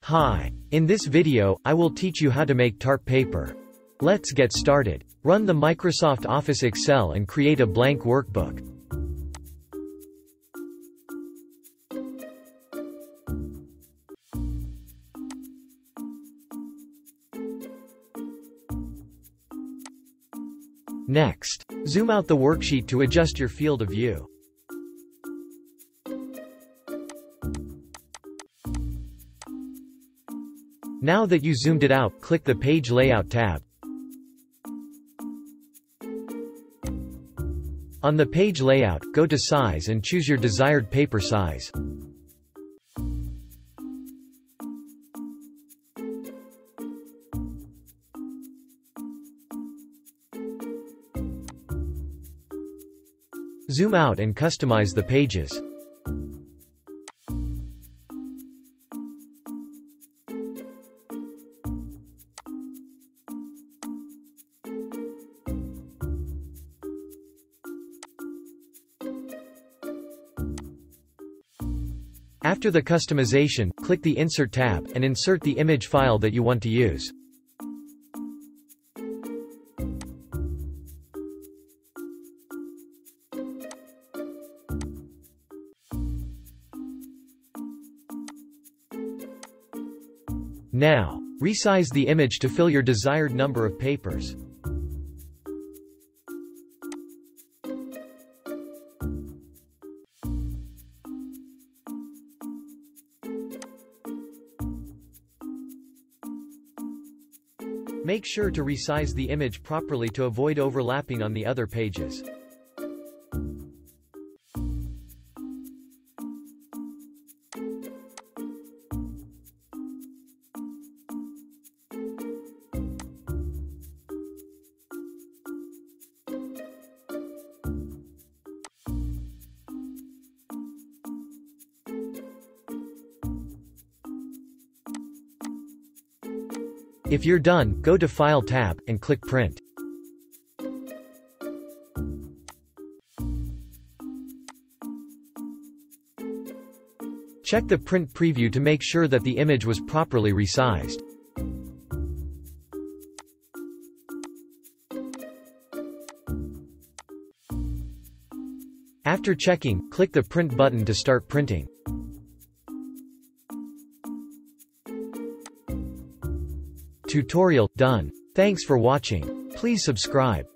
Hi. In this video, I will teach you how to make tarp paper. Let's get started. Run the Microsoft Office Excel and create a blank workbook. Next, zoom out the worksheet to adjust your field of view. Now that you zoomed it out, click the Page Layout tab. On the page layout, go to Size and choose your desired paper size. Zoom out and customize the pages. After the customization, click the Insert tab, and insert the image file that you want to use. Now, resize the image to fill your desired number of papers. Make sure to resize the image properly to avoid overlapping on the other pages. If you're done, go to File tab, and click Print. Check the print preview to make sure that the image was properly resized. After checking, click the Print button to start printing. Tutorial done. Thanks for watching. Please subscribe.